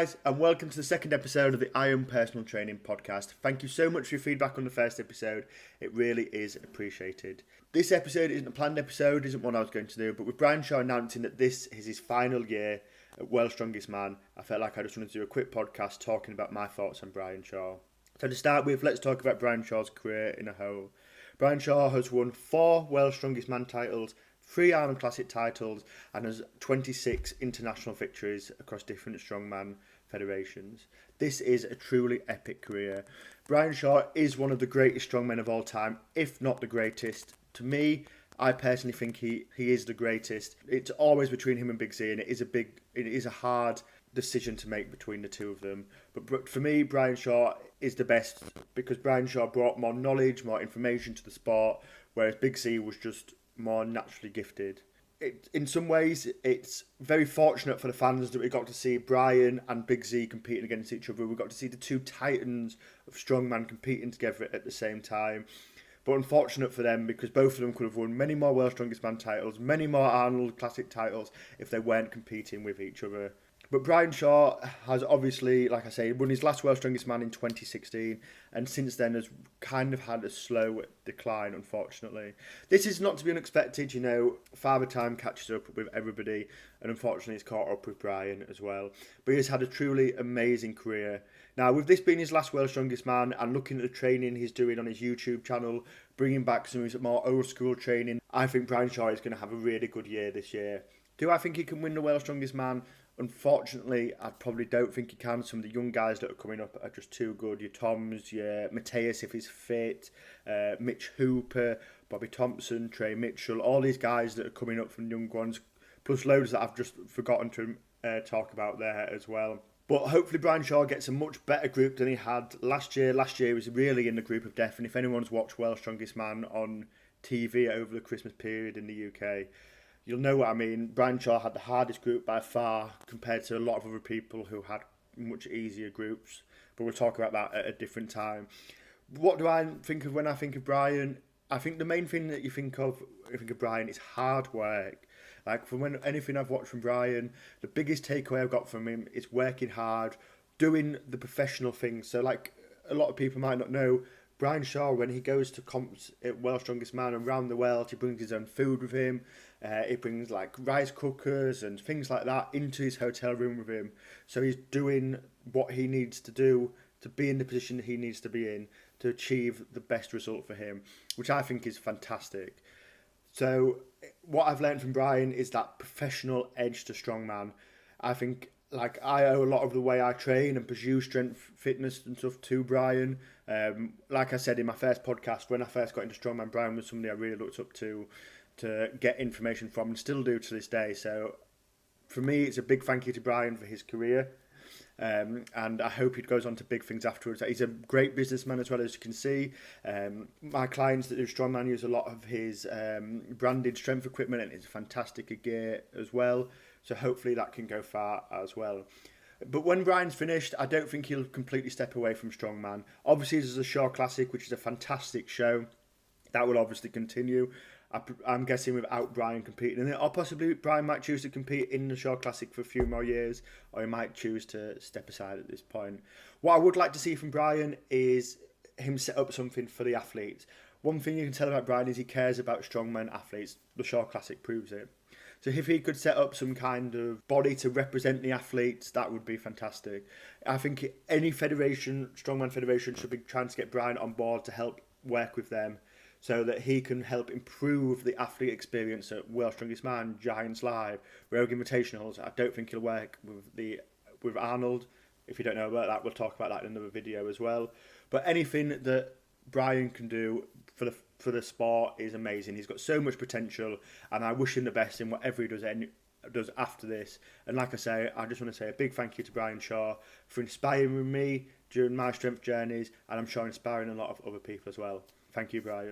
guys, and welcome to the second episode of the Iron Personal Training Podcast. Thank you so much for your feedback on the first episode. It really is appreciated. This episode isn't a planned episode, isn't one I was going to do, but with Brian Shaw announcing that this is his final year at World's Strongest Man, I felt like I just wanted to do a quick podcast talking about my thoughts on Brian Shaw. So to start with, let's talk about Brian Shaw's career in a whole. Brian Shaw has won 4 World's Strongest Man titles, 3 Arnold Classic titles, and has 26 international victories across different strongman federations. This is a truly epic career. Brian Shaw is one of the greatest strongmen of all time, if not the greatest. To me, I personally think he is the greatest. It's always between him and Big Z, and it is a hard decision to make between the two of them. But for me, Brian Shaw is the best because Brian Shaw brought more knowledge, more information to the sport, whereas Big Z was just more naturally gifted. In some ways, it's very fortunate for the fans that we got to see Brian and Big Z competing against each other. We got to see the two titans of strongman competing together at the same time. But unfortunate for them because both of them could have won many more World's Strongest Man titles, many more Arnold Classic titles if they weren't competing with each other. But Brian Shaw has obviously, like I say, won his last World's Strongest Man in 2016 and since then has kind of had a slow decline, unfortunately. This is not to be unexpected, you know, Father Time catches up with everybody and unfortunately it's caught up with Brian as well. But he has had a truly amazing career. Now, with this being his last World's Strongest Man and looking at the training he's doing on his YouTube channel, bringing back some of his more old school training, I think Brian Shaw is going to have a really good year this year. Do I think he can win the World's Strongest Man? Unfortunately, I probably don't think he can. Some of the young guys that are coming up are just too good. Your Toms, your Mateus if he's fit, Mitch Hooper, Bobby Thompson, Trey Mitchell, all these guys that are coming up from young ones, plus loads that I've just forgotten to talk about there as well. But hopefully Brian Shaw gets a much better group than he had last year. Last year he was really in the group of death, and if anyone's watched World's Strongest Man on TV over the Christmas period in the UK, you'll know what I mean. Brian Shaw had the hardest group by far compared to a lot of other people who had much easier groups. But we'll talk about that at a different time. What do I think of when I think of Brian? I think the main thing that you think of when you think of Brian is hard work. Like from anything I've watched from Brian, the biggest takeaway I've got from him is working hard, doing the professional things. So like a lot of people might not know, Brian Shaw, when he goes to comps at World's Strongest Man and around the world, he brings his own food with him. He brings like rice cookers and things like that into his hotel room with him. So he's doing what he needs to do to be in the position that he needs to be in to achieve the best result for him, which I think is fantastic. So what I've learned from Brian is that professional edge to strongman. I think like I owe a lot of the way I train and pursue strength, fitness and stuff to Brian. Like I said in my first podcast, when I first got into strongman, Brian was somebody I really looked up to get information from and still do to this day. So for me, it's a big thank you to Brian for his career. And I hope he goes on to big things afterwards. He's a great businessman as well, as you can see. My clients that do strongman use a lot of his branded strength equipment, and it's fantastic gear as well. So hopefully that can go far as well. But when Brian's finished, I don't think he'll completely step away from strongman. Obviously, there's a Shaw Classic, which is a fantastic show. That will obviously continue. I'm guessing without Brian competing in it, or possibly Brian might choose to compete in the Shaw Classic for a few more years, or he might choose to step aside at this point. What I would like to see from Brian is him set up something for the athletes. One thing you can tell about Brian is he cares about strongman athletes. The Shaw Classic proves it. So if he could set up some kind of body to represent the athletes, that would be fantastic. I think any federation, strongman federation, should be trying to get Brian on board to help work with them, so that he can help improve the athlete experience at World's Strongest Man, Giants Live, Rogue Invitationals. I don't think he'll work with Arnold. If you don't know about that, we'll talk about that in another video as well. But anything that Brian can do for the sport is amazing. He's got so much potential, and I wish him the best in whatever he does after this. And like I say, I just want to say a big thank you to Brian Shaw for inspiring me during my strength journeys, and I'm sure inspiring a lot of other people as well. Thank you, Brian.